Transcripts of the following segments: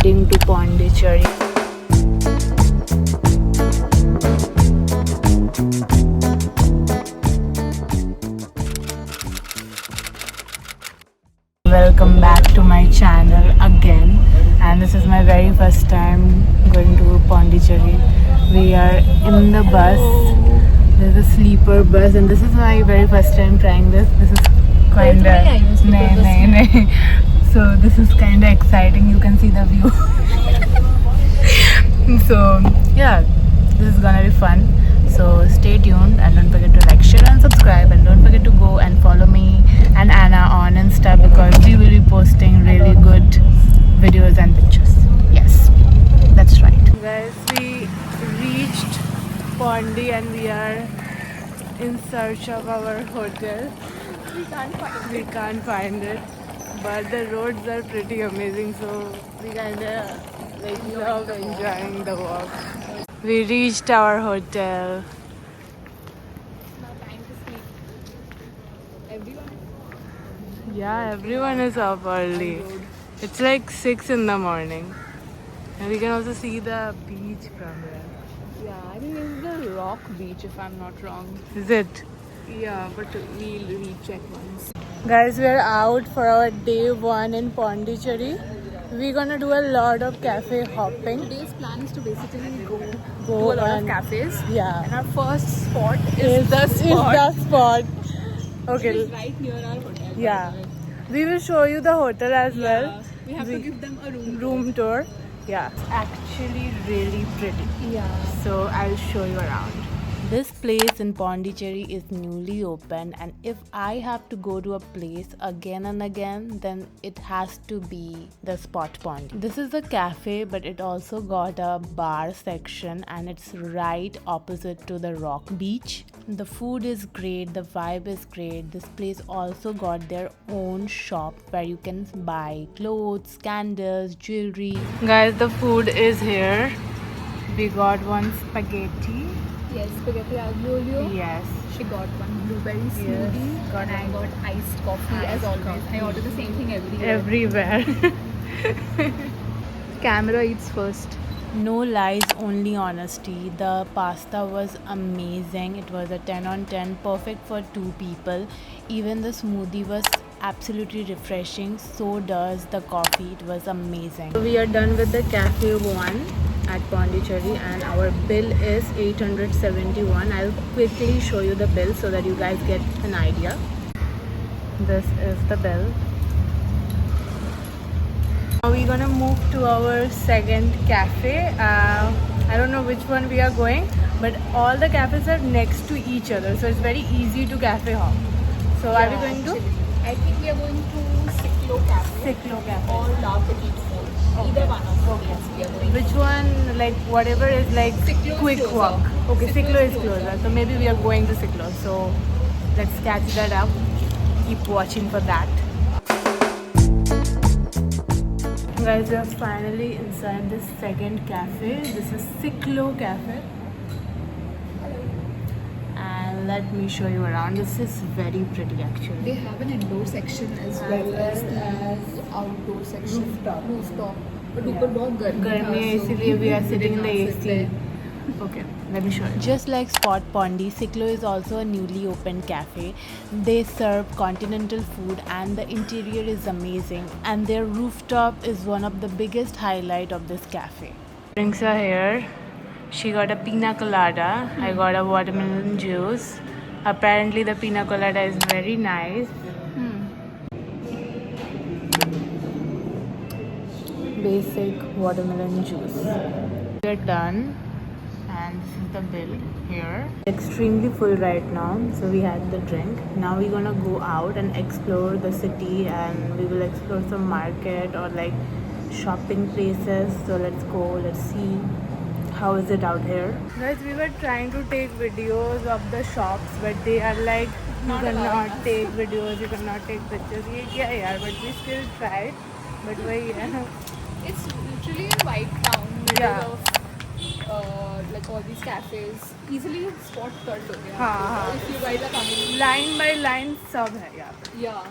heading to Pondicherry. Welcome back to my channel again, and this is my very first time going to Pondicherry. We are in the bus. There's a sleeper bus, and this is my very first time trying this. This is kind of so this is kind of exciting. You can see the view. So yeah, this is gonna be fun. So stay tuned and don't forget to like, share and subscribe, and don't forget to go and follow me and Anna on Insta because we will be posting really good videos and pictures. Yes, that's right. Guys, we reached Pondi and we are in search of our hotel. We can't find it, but the roads are pretty amazing, so we kinda love enjoying the walk. We reached our hotel. Now time to sleep. Everyone Yeah, everyone is up early. It's like 6 in the morning. And we can also see the beach from here. Yeah, I think this is the Rock Beach if I'm not wrong. Is it? Yeah, but we'll recheck once. Guys, we're out for our day 1 in Pondicherry. We're gonna do a lot of cafe hopping. Today's plan is to basically go to Go a lot of and- cafes. Yeah. And our first spot is the spot. Is the spot. Okay. Which is right near our hotel. Yeah. We will show you the hotel as well. We have to give them a Room tour. Yeah. It's actually really pretty. Yeah. So I'll show you around. This place in Pondicherry is newly opened, and if I have to go to a place again and again, then it has to be the Spot Pondi. This is a cafe, but it also got a bar section, and it's right opposite to the Rock Beach. The food is great, the vibe is great. This place also got their own shop where you can buy clothes, candles, jewelry. Guys, the food is here. We got one spaghetti. Yes, spaghetti aglio. Yes. She got one blueberry smoothie. got And I got iced coffee as Iced always. coffee. I order the same thing everywhere. Everywhere. Camera eats first. No lies, only honesty. The pasta was amazing. It was a 10 on 10, perfect for 2 people. Even the smoothie was absolutely refreshing. So does the coffee. It was amazing. We are done with the cafe 1 at Pondicherry, and our bill is 871. I'll quickly show you the bill so that you guys get an idea. This is the bill. Now we're gonna move to our second cafe. I don't know which one we are going, but all the cafes are next to each other, so it's very easy to cafe hop. So are we going to I think we are going to Ciclo Cafe Ciclo Cafe? or La Petite Four. Either one of them. Yes, we are going. Which one, like whatever is like Ciclo is quick closer. walk? Okay, Ciclo Ciclo is is closer. closer. So maybe we are going to Ciclo. So let's catch that up. Keep watching for that. Guys, we are finally inside this second cafe. This is Ciclo Cafe. And let me show you around. This is very pretty actually. They have an indoor section as well as the outdoor section. Rooftop. But ऊपर बहुत गर्मी था, गर्मी है so इसीलिए we are sitting in the did not sit AC. there. Okay, let me show you. Just like Spot Pondi, Ciclo is also a newly opened cafe. They serve continental food and the interior is amazing, and their rooftop is one of the biggest highlight of this cafe. Drinks are here. She got a pina colada. I got a watermelon juice. Apparently the pina colada is very nice. Basic watermelon juice. We're done, and this is the bill here. Extremely full right now, so we had the drink. Now we're gonna go out and explore the city, and we will explore some market or like shopping places. So let's go, let's see how is it out here. Guys, we were trying to take videos of the shops, but they are like you Not cannot allowed. take videos, you cannot take pictures. Yeah, but we still tried. But It's literally a white town, middle Yeah. of like all these cafes. Easily spot कर लोगे हाँ, आप. हाँ. If you guys are coming. line by line सब है यहाँ पे. Yeah.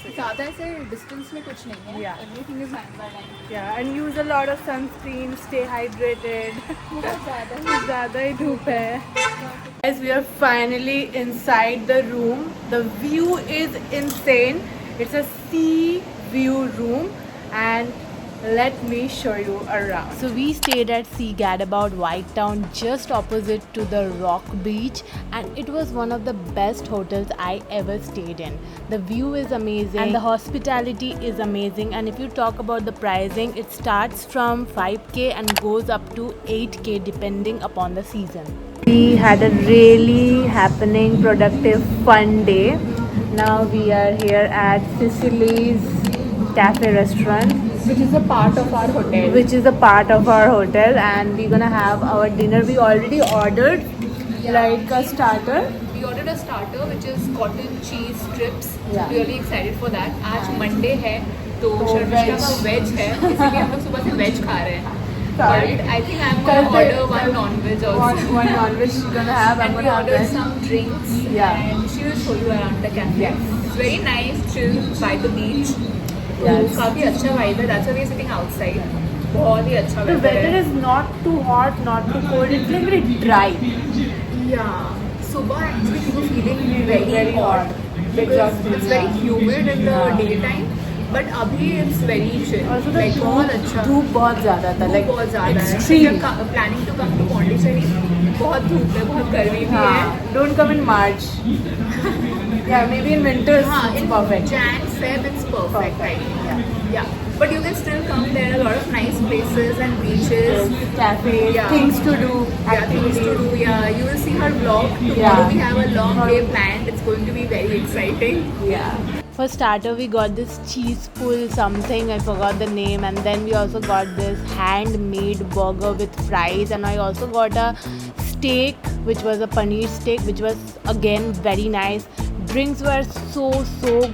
city. ज़्यादा ऐसे डिस्टेंस में कुछ नहीं है. Yeah. Everything is line by line. Yeah, and use a lot of sunscreen, stay hydrated. बहुत ज़्यादा. ज़्यादा ही धूप है. Guys, we are finally inside the room. The view is insane. It's a sea view room, and let me show you around. So we stayed at Sea Gadabout White Town, just opposite to the Rock Beach, and it was one of the best hotels I ever stayed in. The view is amazing and the hospitality is amazing, and if you talk about the pricing, it starts from 5k and goes up to 8k depending upon the season. We had a really happening, productive, fun day. Now we are here at Sicily's Cafe Restaurant, Which is a part of our hotel. which is a part of our hotel, and we're gonna have our dinner. We already ordered like a starter. We ordered a starter which is cotton cheese strips. Yeah. Really excited for that. आज Monday है तो तो शर्मिष्ठा का veg. Veg है, इसलिए हम लोग सुबह से वेज खा रहे हैं. Sorry. But I think I'm gonna Thursday- order one non-veg also. One non-veg she's gonna have. I'm And we gonna have ordered veg. some drinks. Yeah. And she will show you around the cafe. Yes. It's very nice, chill by the beach. Yes. तो काफी अच्छा vibe है. That's why we're sitting outside. बहुत ही अच्छा The weather weather है. is not too hot, not too cold. It's like very dry. Yeah. सुबह actually we were feeling very, Very hot. hot. Because Exactly, it's very yeah. humid in the Yeah. daytime. But अभी it's very chill. Also the like बहुत अच्छा. धूप बहुत ज़्यादा था. धूप Like बहुत ज़्यादा है. extreme. If you're planning to come to Pondicherry, बहुत धूप है, बहुत गर्मी भी है. हाँ, don't come in March. Yeah, maybe in winters हाँ, it's in perfect. Jan, Feb, it's perfect. I think. Yeah. Yeah. But you can still come. There are a lot of nice places and beaches. Cafes, Yeah. things to do, Yeah, things to activities. do. Yeah, you will see her vlog. Tomorrow Yeah. we have a long day planned. It's going to be very exciting. Yeah. For starter, we got this cheese pull something, I forgot the name, and then we also got this handmade burger with fries, and I also got a steak, which was a paneer steak, which was again very nice. Drinks were so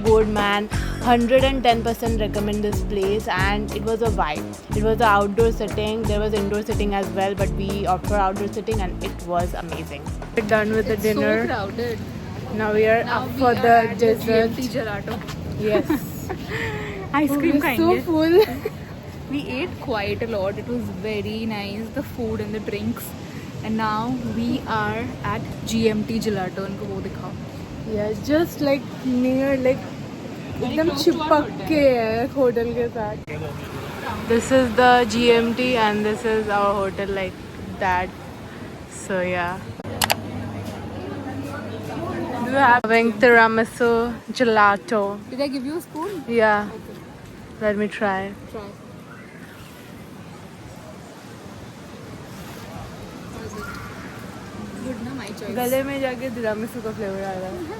good, man. 110% recommend this place, and it was a vibe. It was an outdoor sitting. There was indoor sitting as well, but we opted for outdoor sitting, and it was amazing. We're done with the It's dinner. so crowded. Now we are Now up we for are the at the dessert. GMT gelato. Yes. Ice We're cream so खाएंगे. full. We ate quite a lot. It was very nice, the food and the drinks. And now we are at GMT gelato. इनको वो दिखाओ. Yeah, just like near, like एकदम चिपक के है hotel के साथ. This is the GMT and this is our hotel, like that. So yeah. Do you have having tiramisu gelato? Did I give you a spoon? Yeah. Let me try. Try. How is it? Good na, my choice. गले में जाके tiramisu का flavor आ रहा है.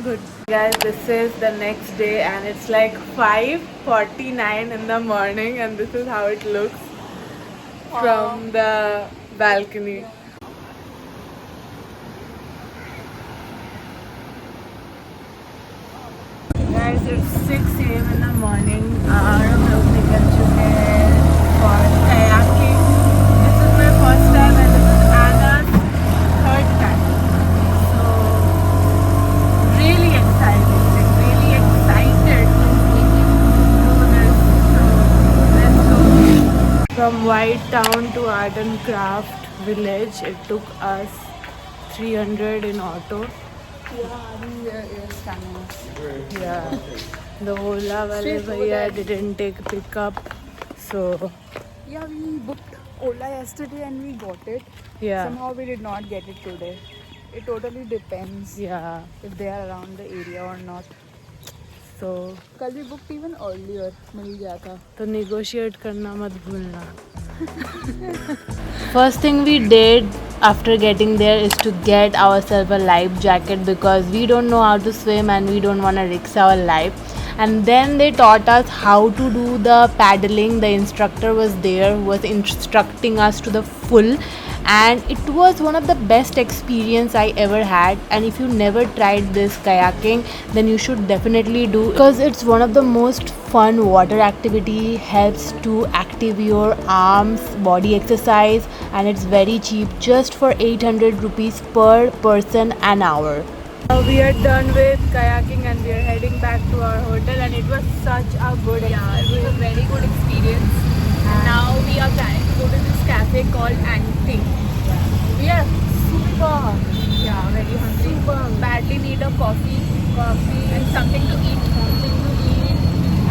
Good. Guys, this is the next day and it's like 5:49 in the morning, and this is how it looks from the balcony. Guys, it's 6 a.m. in the morning. हम लोग निकल चुके हैं for kayaking. This is my first time and this is Anna's third time. So really excited to do this. So let's go. From White Town to Art and Craft Village, it took us 300 in auto. Yeah, we are scanning. Yeah, the Ola wale Straight over bhaiya there. didn't take pickup, so Yeah, we booked Ola yesterday and we got it. yeah, Somehow we did not get it today. It totally depends yeah. if they are around the area or not. So कल we booked even earlier. मिल गया था. तो negotiate करना मत भूलना. First thing we did after getting there is to get ourselves a life jacket because we don't know how to swim and we don't want to risk our life. And then they taught us how to do the paddling. The instructor was there who was instructing us to the full, and it was one of the best experience I ever had. And if you never tried this kayaking, then you should definitely do, because it's one of the most fun water activity, helps to active your arms, body exercise, and it's very cheap, just for 800 rupees per person an hour. We are done with kayaking and we are heading back to our hotel, and it was such a good Yeah, it was a very good experience. And now we are planning to go to this cafe called Anting. We are super hungry. Yeah, very hungry. Super hungry. Badly need a coffee Coffee, and something to eat. something to eat.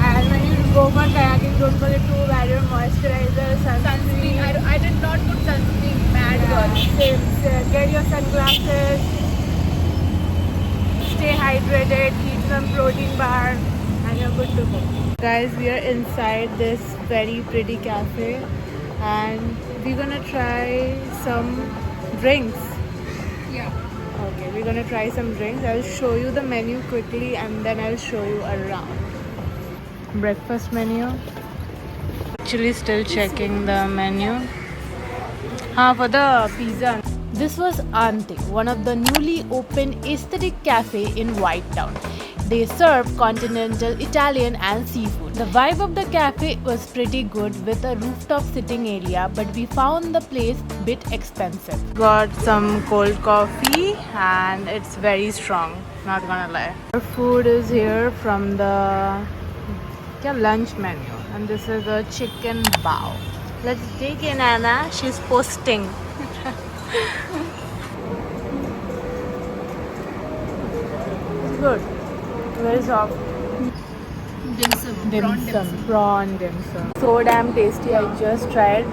And when you go for kayaking, don't forget to wear your moisturizer, Sunscreen. sunscreen. I did not put sunscreen. Mad girl. Get your sunglasses. Stay hydrated, eat some protein bar, and you're good to go. Guys, we are inside this very pretty cafe, and we're gonna try some drinks. Yeah. Okay, we're gonna try some drinks. I'll show you the menu quickly, and then I'll show you around. Breakfast menu. Actually, still checking the menu. For the pizza. This was Ante, one of the newly opened aesthetic cafe in White Town. They serve continental Italian and seafood. The vibe of the cafe was pretty good with a rooftop sitting area, but we found the place bit expensive. Got some cold coffee and it's very strong, not gonna lie. Our food is here from the lunch menu, and this is a chicken bao. Let's dig in, Anna. She's posting. Good. Very soft. Dim sum. Prawn dim sum. So damn tasty. I just tried.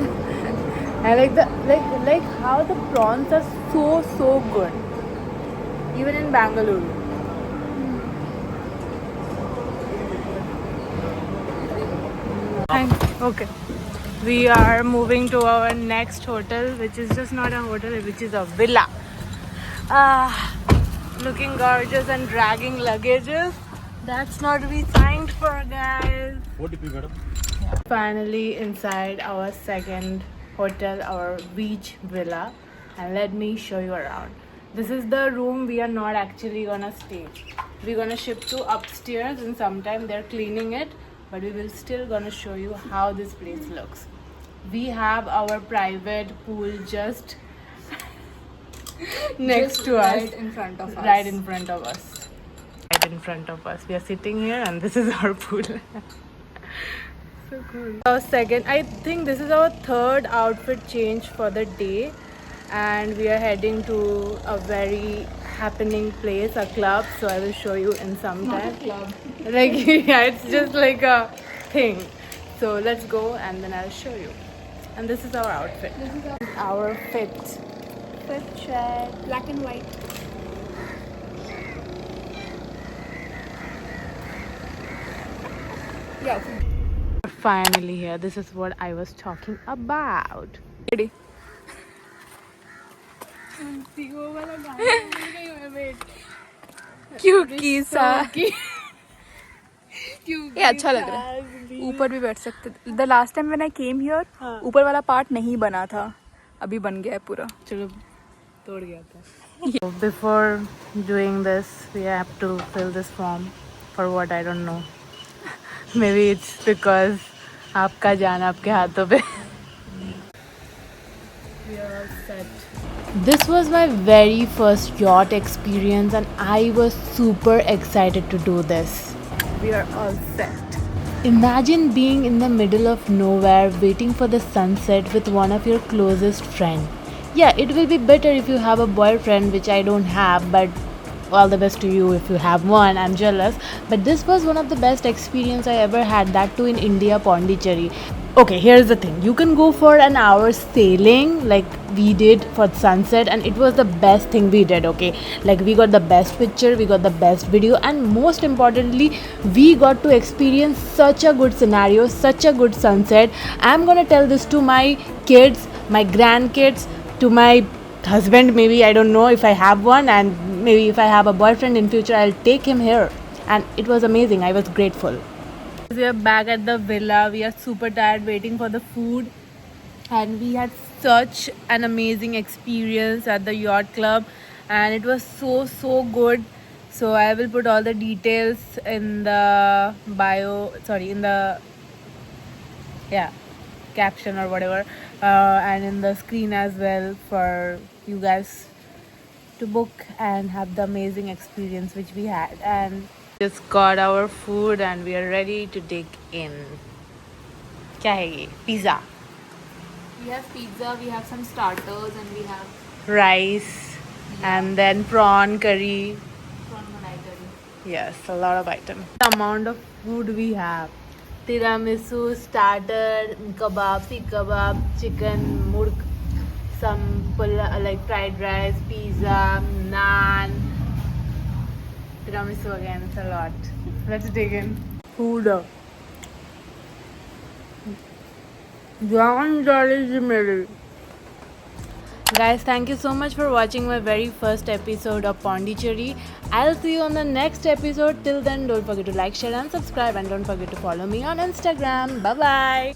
I like the like how the prawns are so good. Even in Bangalore. Okay. We are moving to our next hotel, which is just not a hotel, which is a villa. Looking gorgeous and dragging luggages. That's not what we signed for, guys. madam. Finally inside our second hotel, our beach villa, and let me show you around. This is the room we are not actually gonna stay. We're gonna shift to upstairs, and sometime they're cleaning it, but we will still gonna show you how this place looks. We have our private pool just next Just to us. right in front of us. Right in front of us. Right in front of us. We are sitting here and this is our pool. So cool. Our second, I think this is our third outfit change for the day, and we are heading to a very happening place, a club. So I will show you in some Not a time. club. Like yeah, it's just like a thing. So let's go and then I'll show you. And this is our outfit. This is Our fifth shirt. black and white. Yeah. Finally here. This is what I was talking about. Ready. क्योंकि सा ये अच्छा लग रहा है. ऊपर भी बैठ सकते. The last time when I came here हाँ. ऊपर वाला पार्ट नहीं बना था, अभी बन गया है पूरा. चलो तोड़ गया था. Before doing this, we have to fill this form. For what, I don't know. Maybe it's because आपका जान आपके हाथों पे. We are all set. This was my very first yacht experience, and I was super excited to do this. We are all set. Imagine being in the middle of nowhere waiting for the sunset with one of your closest friend. Yeah, it will be better if you have a boyfriend, which I don't have, but all the best to you if you have one. I'm jealous. But this was one of the best experience I ever had, that too in India, Pondicherry. Okay, here's the thing. You can go for an hour sailing like we did for sunset, and it was the best thing we did, okay? Like we got the best picture, we got the best video, and most importantly, we got to experience such a good scenario, such a good sunset. I'm gonna tell this to my kids, my grandkids, to my husband, maybe, I don't know if I have one, and maybe if I have a boyfriend in future, I'll take him here. And it was amazing. I was grateful. We are back at the villa. We are super tired waiting for the food, and we had such an amazing experience at the yacht club, and it was so good. So I will put all the details in the in the caption or whatever, and in the screen as well for you guys to book and have the amazing experience which we had. And just got our food and we are ready to dig in. क्या है ये? Pizza, We have pizza, we have some starters, and we have rice, and then prawn curry. prawn malai curry. Yes, a lot of items. The amount of food we have. Tiramisu, starter, kebab, seekh kebab, chicken, murk, some like fried rice, pizza, naan. Tiramisu again, it's a lot. Let's dig in. Food. Guys, thank you so much for watching my very first episode of Pondicherry. I'll see you on the next episode. Till then, don't forget to like, share and subscribe, and don't forget to follow me on Instagram. Bye bye.